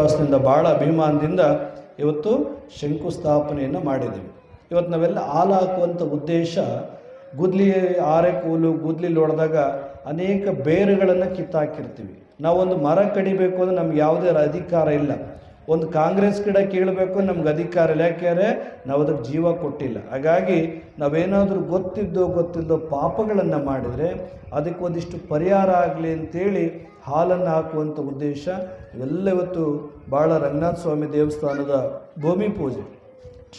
ವಿಶ್ವಾಸದಿಂದ ಭಾಳ ಅಭಿಮಾನದಿಂದ ಇವತ್ತು ಶಂಕುಸ್ಥಾಪನೆಯನ್ನು ಮಾಡಿದ್ದೀವಿ. ಇವತ್ತು ನಾವೆಲ್ಲ ಹಾಲು ಹಾಕುವಂಥ ಉದ್ದೇಶ, ಗುದ್ಲಿ ಆರೆಕೂಲು ಗುದ್ಲಿಲಿ ಹೊಡೆದಾಗ ಅನೇಕ ಬೇರುಗಳನ್ನು ಕಿತ್ತಾಕಿರ್ತೀವಿ. ನಾವೊಂದು ಮರ ಕಡಿಬೇಕು ಅಂದರೆ ನಮ್ಗೆ ಯಾವುದೇ ಅಧಿಕಾರ ಇಲ್ಲ. ಒಂದು ಕಾಂಗ್ರೆಸ್ ಗಿಡ ಕೀಳಬೇಕು ನಮ್ಗೆ ಅಧಿಕಾರ ಇಲ್ಲ, ಯಾಕೆಂದರೆ ನಾವು ಅದಕ್ಕೆ ಜೀವ ಕೊಟ್ಟಿಲ್ಲ. ಹಾಗಾಗಿ ನಾವೇನಾದರೂ ಗೊತ್ತಿದ್ದೋ ಪಾಪಗಳನ್ನು ಮಾಡಿದರೆ ಅದಕ್ಕೆ ಒಂದಿಷ್ಟು ಪರಿಹಾರ ಆಗಲಿ ಅಂತೇಳಿ ಹಾಲನ್ನು ಹಾಕುವಂಥ ಉದ್ದೇಶ. ಇವೆಲ್ಲ ಇವತ್ತು ಭಾಳ ರಂಗನಾಥ ಸ್ವಾಮಿ ದೇವಸ್ಥಾನದ ಭೂಮಿ ಪೂಜೆ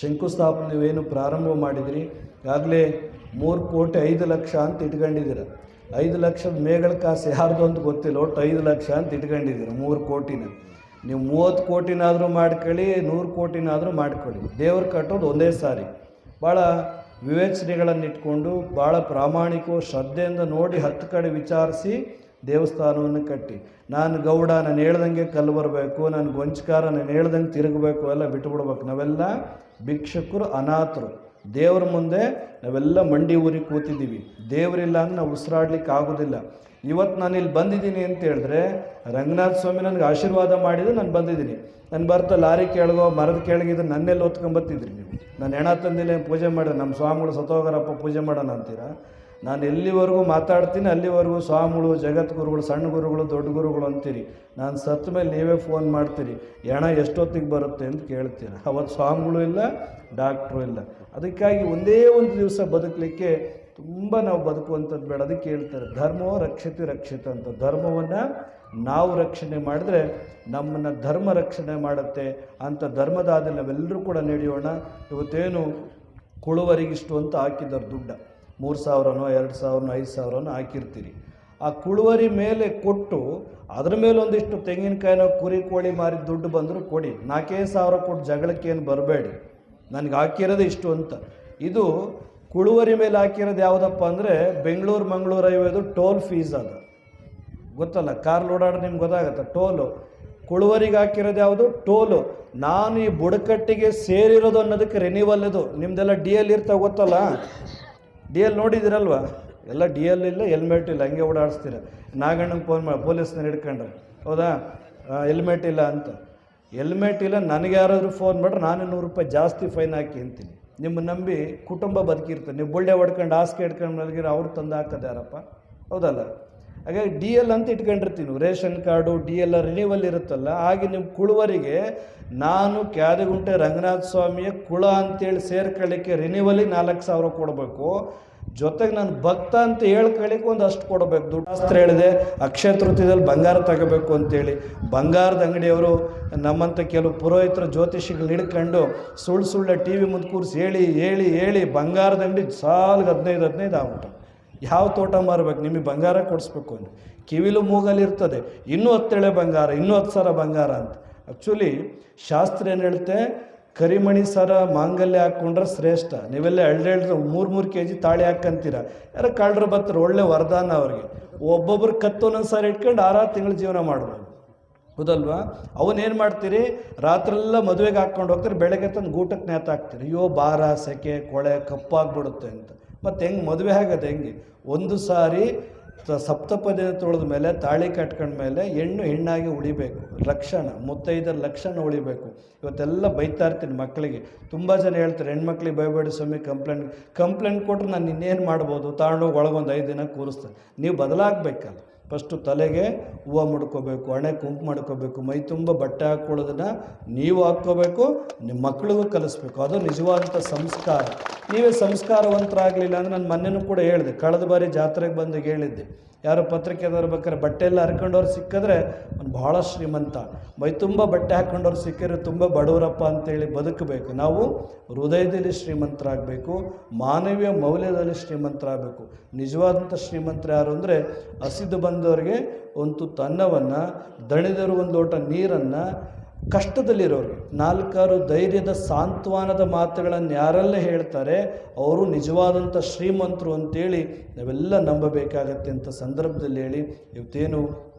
ಶಂಕುಸ್ಥಾಪನೆ ನೀವೇನು ಪ್ರಾರಂಭ ಮಾಡಿದಿರಿ, ಈಗಾಗಲೇ 3,05,00,000 ಅಂತ ಇಟ್ಕೊಂಡಿದ್ದೀರ. 5 ಲಕ್ಷದ ಮೇಗಳ ಕಾಸು ಯಾರ್ದು ಅಂತ ಗೊತ್ತಿಲ್ಲ, ಒಟ್ಟು 5 ಲಕ್ಷ ಅಂತ ಇಟ್ಕೊಂಡಿದ್ದೀರ. 3 ಕೋಟಿನ ನೀವು 30 ಕೋಟಿನಾದರೂ ಮಾಡ್ಕೊಳ್ಳಿ, 100 ಕೋಟಿನಾದರೂ ಮಾಡ್ಕೊಳ್ಳಿ, ದೇವ್ರು ಕಟ್ಟೋದು ಒಂದೇ ಸಾರಿ. ಭಾಳ ವಿವೇಚನೆಗಳನ್ನು ಇಟ್ಕೊಂಡು ಭಾಳ ಪ್ರಾಮಾಣಿಕವು ಶ್ರದ್ಧೆಯಿಂದ ನೋಡಿ 10 ಕಡೆ ವಿಚಾರಿಸಿ ದೇವಸ್ಥಾನವನ್ನು ಕಟ್ಟಿ. ನಾನು ಗೌಡ, ನಾನು ಹೇಳ್ದಂಗೆ ಕಲ್ಲು ಬರಬೇಕು, ನಾನು ಗೊಂಚಕಾರ, ನಾನು ಹೇಳ್ದಂಗೆ ತಿರುಗಬೇಕು, ಎಲ್ಲ ಬಿಟ್ಟುಬಿಡ್ಬೇಕು. ನಾವೆಲ್ಲ ಭಿಕ್ಷುಕರು, ಅನಾಥರು. ದೇವ್ರ ಮುಂದೆ ನಾವೆಲ್ಲ ಮಂಡಿ ಊರಿ ಕೂತಿದ್ದೀವಿ. ದೇವರಿಲ್ಲ ಅಂದ್ರೆ ನಾವು ಉಸಿರಾಡ್ಲಿಕ್ಕೆ ಆಗೋದಿಲ್ಲ. ಇವತ್ತು ನಾನು ಇಲ್ಲಿ ಬಂದಿದ್ದೀನಿ ಅಂತ ಹೇಳಿದ್ರೆ ರಂಗನಾಥ ಸ್ವಾಮಿ ನನಗೆ ಆಶೀರ್ವಾದ ಮಾಡಿದರೆ ನಾನು ಬಂದಿದ್ದೀನಿ. ನಾನು ಬರ್ತಾ ಲಾರಿ ಕೆಳಗೋ ಮರದ ಕೆಳಗಿದ್ರೆ ನನ್ನೆಲ್ಲ ಹೊತ್ಕೊಂಬತ್ತಿದ್ರಿ ನೀವು. ನಾನು ಹೆಣ ತಂದಿಲ್ಲ ಪೂಜೆ ಮಾಡಿದ್ರೆ ನಮ್ಮ ಸ್ವಾಮಿಗಳು ಸತ್ತೋಗಾರಪ್ಪ ಪೂಜೆ ಮಾಡೋಣ ಅಂತೀರಾ. ನಾನು ಎಲ್ಲಿವರೆಗೂ ಮಾತಾಡ್ತೀನಿ ಅಲ್ಲಿವರೆಗೂ ಸ್ವಾಮಿಗಳು, ಜಗದ್ಗುರುಗಳು, ಸಣ್ಣ ಗುರುಗಳು, ದೊಡ್ಡ ಗುರುಗಳು ಅಂತೀರಿ. ನಾನು ಸತ್ತ ಮೇಲೆ ನೀವೇ ಫೋನ್ ಮಾಡ್ತೀರಿ, ಹೆಣ ಎಷ್ಟೊತ್ತಿಗೆ ಬರುತ್ತೆ ಅಂತ ಕೇಳ್ತೀರ. ಅವತ್ತು ಸ್ವಾಮಿಗಳು ಇಲ್ಲ, ಡಾಕ್ಟ್ರು ಇಲ್ಲ. ಅದಕ್ಕಾಗಿ ಒಂದೇ ಒಂದು ದಿವಸ ಬದುಕಲಿಕ್ಕೆ ತುಂಬ ನಾವು ಬದುಕುವಂಥದ್ದು ಬೇಡ. ಅದಕ್ಕೆ ಹೇಳ್ತಾರೆ ಧರ್ಮೋ ರಕ್ಷತೆ ರಕ್ಷಿತ ಅಂತ. ಧರ್ಮವನ್ನು ನಾವು ರಕ್ಷಣೆ ಮಾಡಿದ್ರೆ ನಮ್ಮನ್ನು ಧರ್ಮ ರಕ್ಷಣೆ ಮಾಡುತ್ತೆ. ಅಂಥ ಧರ್ಮದಾದಲ್ಲಿ ನಾವೆಲ್ಲರೂ ಕೂಡ ನಡೆಯೋಣ. ಇವತ್ತೇನು ಕುಳುವರಿಗಿಷ್ಟು ಅಂತ ಹಾಕಿದ್ದಾರೆ ದುಡ್ಡು, 3,000ನೋ 2,000ನೋ 5,000ನೋ ಹಾಕಿರ್ತೀರಿ. ಆ ಕುಳುವರಿ ಮೇಲೆ ಕೊಟ್ಟು ಅದ್ರ ಮೇಲೆ ಒಂದಿಷ್ಟು ತೆಂಗಿನಕಾಯಿನೋ ಕುರಿ ಕೋಳಿ ಮಾರಿ ದುಡ್ಡು ಬಂದರೂ ಕೊಡಿ. 4,000 ಕೊಟ್ಟು ಜಗಳಕ್ಕೇನು ಬರಬೇಡಿ, ನನಗೆ ಹಾಕಿರೋದು ಇಷ್ಟು ಅಂತ. ಇದು ಕುಳುವರಿ ಮೇಲೆ ಹಾಕಿರೋದು ಯಾವುದಪ್ಪ ಅಂದರೆ ಬೆಂಗಳೂರು ಮಂಗಳೂರು ಹೈವೇದು ಟೋಲ್ ಫೀಸ್. ಅದು ಗೊತ್ತಲ್ಲ, ಕಾರ್ ಓಡಾಡೋದು ನಿಮ್ಗೆ ಗೊತ್ತಾಗತ್ತೆ. ಟೋಲು ಕುಳುವರಿಗೆ ಹಾಕಿರೋದು ಯಾವುದು? ಟೋಲು. ನಾನು ಈ ಬುಡಕಟ್ಟಿಗೆ ಸೇರಿರೋದು ಅನ್ನೋದಕ್ಕೆ ರಿನಿವಲ್. ಇದು ನಿಮ್ಮದೆಲ್ಲ ಡಿ ಎಲ್ ಇರ್ತಾವೆ ಗೊತ್ತಲ್ಲ, ಡಿ ಎಲ್ ನೋಡಿದ್ದೀರಲ್ವ? ಎಲ್ಲ ಡಿ ಎಲ್ ಇಲ್ಲ, ಹೆಲ್ಮೆಟ್ ಇಲ್ಲ, ಹಂಗೆ ಓಡಾಡಿಸ್ತೀರ. ನಾಗಣ್ಣಂಗೆ ಫೋನ್ ಮಾಡಿ ಪೊಲೀಸ್ನ ಹಿಡ್ಕೊಂಡ್ರೆ, ಹೌದಾ ಹೆಲ್ಮೆಟ್ ಇಲ್ಲ ಅಂತ. ಹೆಲ್ಮೆಟ್ ಇಲ್ಲ ನನಗೆ ಯಾರಾದರೂ ಫೋನ್ ಮಾಡ್ರೆ ನಾನು 100 ರೂಪಾಯಿ ಜಾಸ್ತಿ ಫೈನ್ ಹಾಕಿ ಅಂತೀನಿ. ನಿಮ್ಮ ನಂಬಿ ಕುಟುಂಬ ಬದುಕಿರ್ತಾರೆ. ನೀವು ಬುಳ್ಳೆ ಹೊಡ್ಕೊಂಡು ಹಾಸಿಗೆ ಹಿಡ್ಕೊಂಡು ಮಲಗಿರೋ ಅವ್ರು ತಂದು ಹಾಕೋದು ಯಾರಪ್ಪ, ಹೌದಲ್ಲ? ಹಾಗಾಗಿ ಡಿ ಎಲ್ ಅಂತ ಇಟ್ಕೊಂಡಿರ್ತೀನಿ. Ration card D L renewal ಇರುತ್ತಲ್ಲ. ಹಾಗೆ ನಿಮ್ಮ ಕುಳುವರಿಗೆ ನಾನು ಕ್ಯಾದಗುಂಟೆ ರಂಗನಾಥ ಸ್ವಾಮಿಯ ಕುಳ ಅಂತೇಳಿ ಸೇರ್ಕೊಳ್ಳಿಕ್ಕೆ ರಿನಿವಲಿಗೆ 4,000 ಕೊಡಬೇಕು. ಜೊತೆಗೆ ನಾನು ಭಕ್ತ ಅಂತ ಹೇಳ್ಕೊಳ್ಳಿಕ್ಕೆ ಒಂದಷ್ಟು ಕೊಡಬೇಕು ದುಡ್ಡು. ಶಾಸ್ತ್ರ ಹೇಳಿದೆ ಅಕ್ಷಯ ತೃತೀಯದಲ್ಲಿ ಬಂಗಾರ ತಗೋಬೇಕು ಅಂತೇಳಿ. ಬಂಗಾರದ ಅಂಗಡಿಯವರು ನಮ್ಮಂಥ ಕೆಲವು ಪುರೋಹಿತರು ಜ್ಯೋತಿಷಿಗಳು ಹಿಡ್ಕೊಂಡು ಸುಳ್ಳು ಟಿ ವಿ ಮುಂದೆ ಕೂರಿಸಿ ಹೇಳಿ ಬಂಗಾರದ ಅಂಗಡಿ ಸಾಲಿಗೆ 15 ಆಗ್ಬಿಟ್ಟು. ಯಾವ ತೋಟ ಮಾರಬೇಕು? ನಿಮಗೆ ಬಂಗಾರ ಕೊಡಿಸ್ಬೇಕು ಅಂತ ಕಿವಿಲು ಮೂಗಲ್ಲಿ ಇರ್ತದೆ. ಇನ್ನೂ 10 ಎಳೆ ಬಂಗಾರ, ಇನ್ನೂ 10 ಸರ ಬಂಗಾರ ಅಂತ. ಆ್ಯಕ್ಚುಲಿ ಶಾಸ್ತ್ರ ಏನು ಹೇಳುತ್ತೆ, ಕರಿಮಣಿ ಸರ ಮಾಂಗಲ್ಯ ಹಾಕ್ಕೊಂಡ್ರೆ ಶ್ರೇಷ್ಠ. ನೀವೆಲ್ಲ 3 kg ತಾಳಿ ಹಾಕ್ಕಂತೀರ. ಯಾರೋ ಕಳ್ಳರು ಬರ್ತಾರೆ, ಒಳ್ಳೆ ವರದಾನ ಅವ್ರಿಗೆ. ಒಬ್ಬೊಬ್ರು ಕತ್ತೊಂದೊಂದು ಸಾರಿ ಇಟ್ಕೊಂಡು 6 ತಿಂಗಳು ಜೀವನ ಮಾಡ್ಬೋದು, ಹೌದಲ್ವಾ? ಅವನೇನು ಮಾಡ್ತೀರಿ, ರಾತ್ರೆಲ್ಲ ಮದುವೆಗೆ ಹಾಕ್ಕೊಂಡು ಹೋಗ್ತಾರೆ, ಬೆಳಗ್ಗೆ ತಂದು ಗೂಟಕ್ಕೆ ನೇತಾಕ್ತೀರಿ. ಅಯ್ಯೋ ಭಾರ, ಸೆಕೆ, ಕೊಳೆ, ಕಪ್ಪಾಗ್ಬಿಡುತ್ತೆ ಅಂತ. ಮತ್ತು ಹೆಂಗೆ ಮದುವೆ ಆಗೋದು ಹೆಂಗೆ? ಒಂದು ಸಾರಿ ಸಪ್ತಪದಿ ತೊಳೆದ ಮೇಲೆ ತಾಳಿ ಕಟ್ಕೊಂಡ್ಮೇಲೆ ಹೆಣ್ಣಾಗಿ ಉಳಿಬೇಕು. ಲಕ್ಷಣ, ಮುತ್ತೈದರ ಲಕ್ಷಣ ಉಳಿಬೇಕು. ಇವತ್ತೆಲ್ಲ ಬೈತಾ ಇರ್ತೀನಿ ಮಕ್ಕಳಿಗೆ. ತುಂಬ ಜನ ಹೇಳ್ತಾರೆ ಹೆಣ್ಮಕ್ಳಿಗೆ ಬೈಬೇಡಿ ಸ್ವಾಮಿ, ಕಂಪ್ಲೇಂಟ್ ಕೊಟ್ಟರೆ ನಾನು ಇನ್ನೇನು ಮಾಡ್ಬೋದು, ತಗೊಂಡೋಗಿ ಒಳಗೊಂದು 5 ದಿನ ಕೂರಿಸ್ತಾರೆ. ನೀವು ಬದಲಾಗಬೇಕಲ್ಲ. ಫಸ್ಟು ತಲೆಗೆ ಹೂವು ಮುಡ್ಕೋಬೇಕು, ಹಣೆ ಕುಂಕುಮ ಮಾಡ್ಕೋಬೇಕು, ಮೈ ತುಂಬ ಬಟ್ಟೆ ಹಾಕ್ಕೊಳ್ಳೋದನ್ನು ನೀವು ಹಾಕ್ಕೋಬೇಕು, ನಿಮ್ಮ ಮಕ್ಕಳಿಗೂ ಕಲಿಸ್ಬೇಕು. ಅದು ನಿಜವಾದಂಥ ಸಂಸ್ಕಾರ. ನೀವೇ ಸಂಸ್ಕಾರವಂತರಾಗಲಿಲ್ಲ ಅಂದರೆ ನಾನು ಮೊನ್ನೆನೂ ಕೂಡ ಹೇಳಿದೆ, ಕಳೆದ ಬಾರಿ ಜಾತ್ರೆಗೆ ಬಂದಾಗ ಹೇಳಿದ್ದೆ, ಯಾರೋ ಪತ್ರಿಕೆದವ್ರು ಬೇಕಾದ್ರೆ ಬಟ್ಟೆ ಎಲ್ಲ ಹರ್ಕೊಂಡವ್ರು ಸಿಕ್ಕಿದ್ರೆ ಅವ್ನು ಭಾಳ ಶ್ರೀಮಂತ, ಮೈ ತುಂಬ ಬಟ್ಟೆ ಹಾಕ್ಕೊಂಡವ್ರು ಸಿಕ್ಕಿದ್ರೆ ತುಂಬ ಬಡವರಪ್ಪ ಅಂತೇಳಿ ಬದುಕಬೇಕು. ನಾವು ಹೃದಯದಲ್ಲಿ ಶ್ರೀಮಂತರಾಗಬೇಕು, ಮಾನವೀಯ ಮೌಲ್ಯದಲ್ಲಿ ಶ್ರೀಮಂತರಾಗಬೇಕು. ನಿಜವಾದಂಥ ಶ್ರೀಮಂತರು ಯಾರು ಅಂದರೆ ಹಸಿದು ಬಂದವರಿಗೆ ಒಂದು ತುತ್ತು ಅನ್ನವನ್ನು, ದಣಿದರು ಒಂದು ಲೋಟ ನೀರನ್ನು, ಕಷ್ಟದಲ್ಲಿರೋರು 4 ಧೈರ್ಯದ ಸಾಂತ್ವನದ ಮಾತುಗಳನ್ನು ಯಾರೆಲ್ಲ ಹೇಳ್ತಾರೆ ಅವರು ನಿಜವಾದಂಥ ಶ್ರೀಮಂತರು ಅಂತೇಳಿ ನಾವೆಲ್ಲ ನಂಬಬೇಕಾಗತ್ತೆ ಅಂತ ಸಂದರ್ಭದಲ್ಲಿ ಹೇಳಿ, ಇವತ್ತೇನು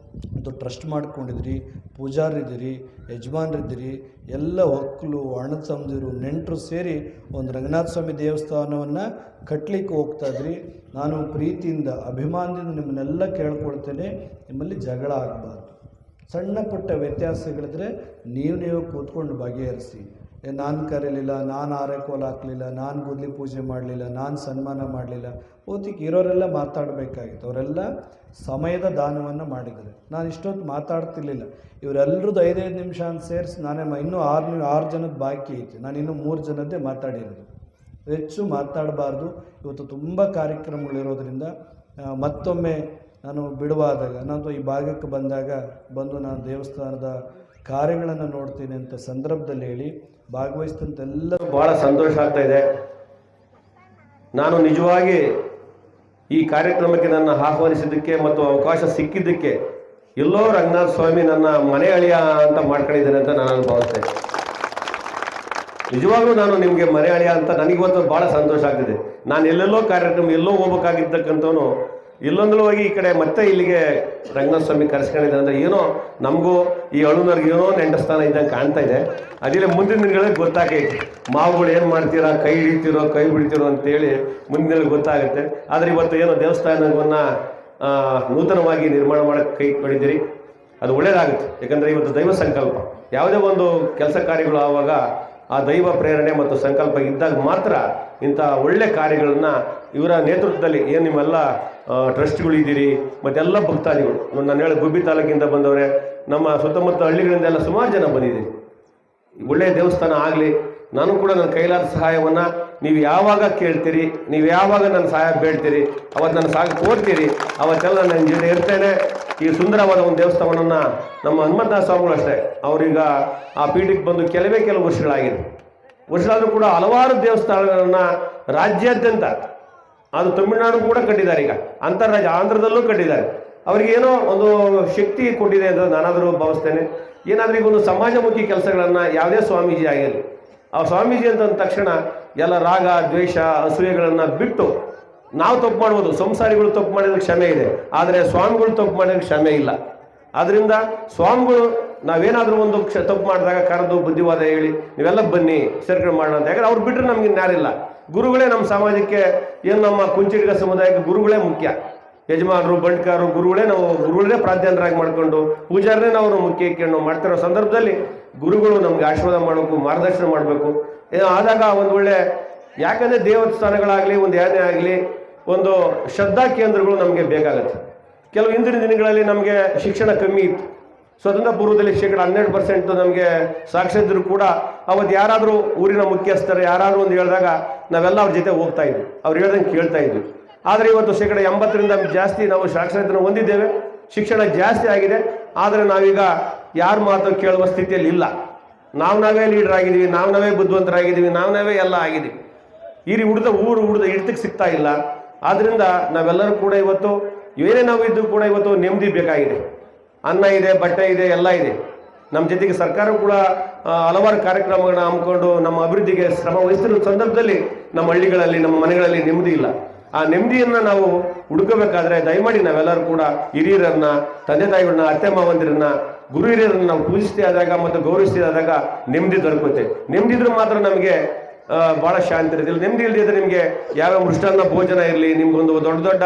ಇದು ಟ್ರಸ್ಟ್ ಮಾಡ್ಕೊಂಡಿದ್ರಿ, ಪೂಜಾರಿದ್ದೀರಿ, ಯಜಮಾನರಿದ್ದೀರಿ, ಎಲ್ಲ ಒಕ್ಕಲು ಅಣ್ಣ ತಮ್ಮದಿರು ನೆಂಟರು ಸೇರಿ ಒಂದು ರಂಗನಾಥ ಸ್ವಾಮಿ ದೇವಸ್ಥಾನವನ್ನು ಕಟ್ಟಲಿಕ್ಕೆ ಹೋಗ್ತಾಯಿದ್ರಿ. ನಾನು ಪ್ರೀತಿಯಿಂದ ಅಭಿಮಾನದಿಂದ ನಿಮ್ಮನ್ನೆಲ್ಲ ಕೇಳ್ಕೊಳ್ತೇನೆ, ನಿಮ್ಮಲ್ಲಿ ಜಗಳ ಆಗಬಾರ್ದು, ಸಣ್ಣ ಪುಟ್ಟ ವ್ಯತ್ಯಾಸಗಳಿದ್ರೆ ನೀವು ಕೂತ್ಕೊಂಡು ಬಗೆಹರಿಸಿ. ನಾನು ಕರೀಲಿಲ್ಲ, ನಾನು ಆರೆಕೋಲು ಹಾಕಲಿಲ್ಲ, ನಾನು ಗುದ್ಲಿ ಪೂಜೆ ಮಾಡಲಿಲ್ಲ, ನಾನು ಸನ್ಮಾನ ಮಾಡಲಿಲ್ಲ. ಓದಿಗೆ ಇರೋರೆಲ್ಲ ಮಾತಾಡಬೇಕಾಗಿತ್ತು. ಅವರೆಲ್ಲ ಸಮಯದ ದಾನವನ್ನು ಮಾಡಿದ್ದಾರೆ. ನಾನು ಇಷ್ಟೊತ್ತು ಮಾತಾಡ್ತಿರ್ಲಿಲ್ಲ. ಇವರೆಲ್ಲರದ್ದು 5-5 ನಿಮಿಷ ಅಂತ ಸೇರಿಸಿ ನಾನೇ ಇನ್ನೂ 6 ಜನದ ಬಾಕಿ ಐತೆ. ನಾನು ಇನ್ನೂ 3 ಜನದ್ದೇ ಮಾತಾಡಿರೋದು. ಹೆಚ್ಚು ಮಾತಾಡಬಾರ್ದು. ಇವತ್ತು ತುಂಬ ಕಾರ್ಯಕ್ರಮಗಳಿರೋದ್ರಿಂದ ಮತ್ತೊಮ್ಮೆ ನಾನು ಬಿಡುವಾದಾಗ, ನಾನು ಈ ಭಾಗಕ್ಕೆ ಬಂದು ನಾನು ದೇವಸ್ಥಾನದ ಕಾರ್ಯಗಳನ್ನು ನೋಡ್ತೀನಿ ಅಂತ ಸಂದರ್ಭದಲ್ಲಿ ಹೇಳಿ ಭಾಗವಹಿಸಿದಂಥ ಎಲ್ಲರೂ ಭಾಳ ಸಂತೋಷ ಆಗ್ತಾ ಇದೆ. ನಾನು ನಿಜವಾಗಿ ಈ ಕಾರ್ಯಕ್ರಮಕ್ಕೆ ನನ್ನ ಆಹ್ವಾನಿಸಿದ್ದಕ್ಕೆ ಮತ್ತು ಅವಕಾಶ ಸಿಕ್ಕಿದ್ದಕ್ಕೆ ಎಲ್ಲೋ ರಂಗನಾಥ ಸ್ವಾಮಿ ನನ್ನ ಮನೆ ಅಳಿಯ ಅಂತ ಮಾಡ್ಕೊಂಡಿದ್ದೇನೆ ಅಂತ ನಾನು ಭಾವಿಸ್ತೇನೆ. ನಿಜವಾಗ್ಲೂ ನಾನು ನಿಮಗೆ ಮನೆ ಅಳಿಯ ಅಂತ ನನಗಿವತ್ತು ಭಾಳ ಸಂತೋಷ ಆಗ್ತಿದೆ. ನಾನು ಎಲ್ಲೆಲ್ಲೋ ಕಾರ್ಯಕ್ರಮ ಎಲ್ಲೋ ಹೋಗ್ಬೇಕಾಗಿದ್ದಕ್ಕಂತವನು ಇಲ್ಲೊಂದಲೂ ಹೋಗಿ ಈ ಕಡೆ ಮತ್ತೆ ಇಲ್ಲಿಗೆ ರಂಗನಾಥ ಸ್ವಾಮಿ ಕರೆಸ್ಕೊಂಡಿದ್ದೆ ಅಂದರೆ ಏನೋ ನಮಗೂ ಈ ಅಳುನವ್ರಿಗೆ ಏನೋ ನೆಂಟಸ್ಥಾನ ಇದ್ದಂಗೆ ಕಾಣ್ತಾ ಇದೆ. ಅದಿಲ್ಲ ಮುಂದಿನ ದಿನಗಳಿಗೆ ಗೊತ್ತಾಗೈತೆ. ಮಾವುಗಳು ಏನು ಮಾಡ್ತೀರಾ, ಕೈ ಹಿಡಿತೀರೋ ಕೈ ಬಿಡ್ತೀರೋ ಅಂತೇಳಿ ಮುಂದಿನ ದಿನಗಳಿಗೆ ಗೊತ್ತಾಗುತ್ತೆ. ಆದರೆ ಇವತ್ತು ಏನೋ ದೇವಸ್ಥಾನವನ್ನು ನೂತನವಾಗಿ ನಿರ್ಮಾಣ ಮಾಡೋಕ್ಕೆ ಕೈ ಕೊಡಿದ್ದೀರಿ, ಅದು ಒಳ್ಳೆಯದಾಗುತ್ತೆ. ಯಾಕಂದರೆ ಇವತ್ತು ದೈವ ಸಂಕಲ್ಪ, ಯಾವುದೇ ಒಂದು ಕೆಲಸ ಕಾರ್ಯಗಳು ಆವಾಗ ಆ ದೈವ ಪ್ರೇರಣೆ ಮತ್ತು ಸಂಕಲ್ಪ ಇದ್ದಾಗ ಮಾತ್ರ ಇಂಥ ಒಳ್ಳೆ ಕಾರ್ಯಗಳನ್ನ ಇವರ ನೇತೃತ್ವದಲ್ಲಿ ಏನು ನಿಮ್ಮೆಲ್ಲ ಟ್ರಸ್ಟ್ಗಳಿದ್ದೀರಿ ಮತ್ತೆಲ್ಲ ಭಕ್ತಾದಿಗಳು, ನಾನು ಹೇಳಿ ಗುಬ್ಬಿ ತಾಲೂಕಿಂದ ಬಂದವರೇ, ನಮ್ಮ ಸುತ್ತಮುತ್ತ ಹಳ್ಳಿಗಳಿಂದ ಸುಮಾರು ಜನ ಬಂದಿದ್ದೀರಿ. ಒಳ್ಳೆಯ ದೇವಸ್ಥಾನ ಆಗಲಿ. ನಾನು ಕೂಡ ನನ್ನ ಕೈಲಾದ ಸಹಾಯವನ್ನು ನೀವು ಯಾವಾಗ ಕೇಳ್ತೀರಿ, ನೀವು ಯಾವಾಗ ನನ್ನ ಸಹಾಯ ಬೇಡ್ತೀರಿ, ಅವತ್ತು ನನ್ನ ಸಹಾಯ ಕೋರ್ತೀರಿ, ಅವತ್ತೆಲ್ಲ ನನ್ನ ಜೊತೆ ಇರ್ತೇನೆ. ಈ ಸುಂದರವಾದ ಒಂದು ದೇವಸ್ಥಾನವನ್ನು ನಮ್ಮ ಹನುಮಂತನಾಥ ಸ್ವಾಮಿಗಳು ಅಷ್ಟೇ, ಅವರೀಗ ಆ ಪೀಠಕ್ಕೆ ಬಂದು ಕೆಲವು ವರ್ಷಗಳಾಗಿದೆ. ವರ್ಷಗಳಾದರೂ ಕೂಡ ಹಲವಾರು ದೇವಸ್ಥಾನಗಳನ್ನು ರಾಜ್ಯಾದ್ಯಂತ, ಅದು ತಮಿಳುನಾಡು ಕೂಡ ಕಟ್ಟಿದ್ದಾರೆ, ಈಗ ಅಂತಾರಾಜ್ಯ ಆಂಧ್ರದಲ್ಲೂ ಕಟ್ಟಿದ್ದಾರೆ. ಅವರಿಗೇನೋ ಒಂದು ಶಕ್ತಿ ಕೊಟ್ಟಿದೆ ಅಂತ ನಾನಾದರೂ ಭಾವಿಸ್ತೇನೆ. ಏನಾದರೂ ಈಗ ಒಂದು ಸಮಾಜಮುಖಿ ಕೆಲಸಗಳನ್ನು ಯಾವುದೇ ಸ್ವಾಮೀಜಿ ಆಗಿರಲಿ, ಆ ಸ್ವಾಮೀಜಿ ಅಂತ ಅಂದ ತಕ್ಷಣ ಎಲ್ಲ ರಾಗ ದ್ವೇಷ ಅಸೂಯೆಗಳನ್ನು ಬಿಟ್ಟು ನಾವು ತಪ್ಪು ಮಾಡ್ಬೋದು. ಸಂಸಾರಿಗಳು ತಪ್ಪು ಮಾಡಿದ್ರೆ ಕ್ಷಮೆ ಇದೆ, ಆದರೆ ಸ್ವಾಮಿಗಳು ತಪ್ಪು ಮಾಡಿದ್ರೆ ಕ್ಷಮೆ ಇಲ್ಲ. ಆದ್ದರಿಂದ ಸ್ವಾಮಿಗಳು ನಾವೇನಾದರೂ ಒಂದು ತಪ್ಪು ಮಾಡಿದಾಗ ಕರೆದು ಬುದ್ಧಿವಾದ ಹೇಳಿ ನೀವೆಲ್ಲ ಬನ್ನಿ ಸೇರ್ಕಡೆ ಮಾಡೋಣ ಅಂತ. ಯಾಕಂದ್ರೆ ಅವ್ರು ಬಿಟ್ಟರೆ ನಮ್ಗೆ ಇನ್ಯಾರಿಲ್ಲ. ಗುರುಗಳೇ ನಮ್ಮ ಸಮಾಜಕ್ಕೆ, ಏನು ನಮ್ಮ ಕುಂಚಿಟಿಗ ಸಮುದಾಯಕ್ಕೆ ಗುರುಗಳೇ ಮುಖ್ಯ. ಯಜಮಾನರು ಬಂಡ್ಕಾರರು ಗುರುಗಳೇ ಪ್ರಾಧಾನ್ಯರಾಗಿ ಮಾಡಿಕೊಂಡು ಪೂಜಾರನೇ ನಾವು ಮುಖ್ಯ ಇಟ್ಕೊಂಡು ಮಾಡ್ತಿರೋ ಸಂದರ್ಭದಲ್ಲಿ ಗುರುಗಳು ನಮ್ಗೆ ಆಶೀರ್ವಾದ ಮಾಡಬೇಕು, ಮಾರ್ಗದರ್ಶನ ಮಾಡಬೇಕು. ಆದಾಗ ಒಂದು ಒಳ್ಳೆ, ಯಾಕಂದರೆ ದೇವಸ್ಥಾನಗಳಾಗಲಿ ಒಂದು ಯಾನೇ ಆಗಲಿ ಒಂದು ಶ್ರದ್ಧಾ ಕೇಂದ್ರಗಳು ನಮಗೆ ಬೇಕಾಗುತ್ತೆ. ಕೆಲವು ಹಿಂದಿನ ದಿನಗಳಲ್ಲಿ ನಮಗೆ ಶಿಕ್ಷಣ ಕಮ್ಮಿ ಇತ್ತು. ಸ್ವತಂತ್ರ ಪೂರ್ವದಲ್ಲಿ 12% ನಮಗೆ ಸಾಕ್ಷರರು ಕೂಡ ಅವತ್ತು ಯಾರಾದರೂ ಊರಿನ ಮುಖ್ಯಸ್ಥರು ಯಾರಾದರೂ ಒಂದು ಹೇಳಿದಾಗ ನಾವೆಲ್ಲ ಅವ್ರ ಜೊತೆ ಹೋಗ್ತಾ ಇದ್ವಿ, ಅವ್ರು ಹೇಳ್ದಂಗೆ ಕೇಳ್ತಾ ಇದ್ವಿ. ಆದರೆ ಇವತ್ತು 80% ಜಾಸ್ತಿ ನಾವು ಸಾಕ್ಷರತೆಯನ್ನು ಹೊಂದಿದ್ದೇವೆ, ಶಿಕ್ಷಣ ಜಾಸ್ತಿ ಆಗಿದೆ. ಆದರೆ ನಾವೀಗ ಯಾರ ಮಾತು ಕೇಳುವ ಸ್ಥಿತಿಯಲ್ಲಿ ಇಲ್ಲ. ನಾವೇ ಲೀಡರ್ ಆಗಿದ್ದೀವಿ, ನಾವೇ ಬುದ್ಧಿವಂತರಾಗಿದ್ದೀವಿ, ನಾವೇ ಎಲ್ಲ ಆಗಿದ್ದೀವಿ. ಈ ಊರು ಹಿಡಿತಕ್ಕೆ ಸಿಗ್ತಾ ಇಲ್ಲ. ಆದ್ದರಿಂದ ನಾವೆಲ್ಲರೂ ಕೂಡ ಇವತ್ತು ಏನೇ ನಾವು ಇದ್ದು ಕೂಡ ಇವತ್ತು ನೆಮ್ಮದಿ ಬೇಕಾಗಿದೆ. ಅನ್ನ ಇದೆ, ಬಟ್ಟೆ ಇದೆ, ಎಲ್ಲ ಇದೆ. ನಮ್ಮ ಜೊತೆಗೆ ಸರ್ಕಾರ ಕೂಡ ಹಲವಾರು ಕಾರ್ಯಕ್ರಮಗಳನ್ನ ಹಮ್ಮಿಕೊಂಡು ನಮ್ಮ ಅಭಿವೃದ್ಧಿಗೆ ಶ್ರಮ ವಹಿಸ್ತಿರೋ ಸಂದರ್ಭದಲ್ಲಿ ನಮ್ಮ ಹಳ್ಳಿಗಳಲ್ಲಿ ನಮ್ಮ ಮನೆಗಳಲ್ಲಿ ನೆಮ್ಮದಿ ಇಲ್ಲ. ಆ ನೆಮ್ಮದಿಯನ್ನು ನಾವು ಹುಡುಕಬೇಕಾದ್ರೆ ದಯಮಾಡಿ ನಾವೆಲ್ಲರೂ ಕೂಡ ಹಿರಿಯರನ್ನ, ತಂದೆ ತಾಯಿಗಳನ್ನ, ಅತ್ತೆ ಮಾವಂದಿರನ್ನ, ಗುರು ಹಿರಿಯರನ್ನ ನಾವು ಪೂಜಿಸ್ತಾ ಆದಾಗ ಮತ್ತು ಗೌರವಿಸ್ತಾ ಆದಾಗ ನೆಮ್ಮದಿ ದೊರಕುತ್ತೆ. ನೆಮ್ಮದಿ ಇದ್ರೆ ಮಾತ್ರ ನಮಗೆ ಭಾಳ ಶಾಂತಿ ಇರುತ್ತೆ. ನೆಮ್ಮದಿ ಇಲ್ಲದಿದ್ದರೆ ನಿಮಗೆ ಯಾವ ಮೃಷ್ಟಾನ್ನ ಭೋಜನ ಇರಲಿ, ನಿಮ್ಗೊಂದು ದೊಡ್ಡ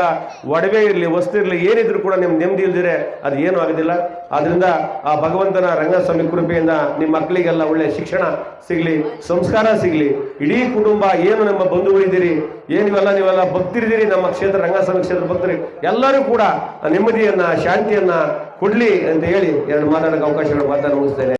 ಒಡವೆ ಇರಲಿ, ವಸ್ತು ಇರಲಿ, ಏನಿದ್ರು ಕೂಡ ನಿಮ್ಗೆ ನೆಮ್ಮದಿ ಇಲ್ದಿರೆ ಅದು ಏನೂ ಆಗೋದಿಲ್ಲ. ಆದ್ದರಿಂದ ಆ ಭಗವಂತನ ರಂಗನಾಥ ಸ್ವಾಮಿ ಕೃಪೆಯಿಂದ ನಿಮ್ಮ ಮಕ್ಕಳಿಗೆಲ್ಲ ಒಳ್ಳೆ ಶಿಕ್ಷಣ ಸಿಗಲಿ, ಸಂಸ್ಕಾರ ಸಿಗಲಿ. ಇಡೀ ಕುಟುಂಬ ಏನು ನಮ್ಮ ಬಂಧುಗಳಿದ್ದೀರಿ, ನೀವೆಲ್ಲ ಭಕ್ತರಿದ್ದೀರಿ, ನಮ್ಮ ಕ್ಷೇತ್ರ ರಂಗನಾಥ ಸ್ವಾಮಿ ಕ್ಷೇತ್ರ ಭಕ್ತರಿ ಎಲ್ಲರೂ ಕೂಡ ನೆಮ್ಮದಿಯನ್ನು ಶಾಂತಿಯನ್ನು ಕೊಡಲಿ ಅಂತ ಹೇಳಿ ಎರಡು ಮಾತಾಡೋಕ್ಕೆ ಅವಕಾಶಗಳು ಮುಗಿಸ್ತೇನೆ.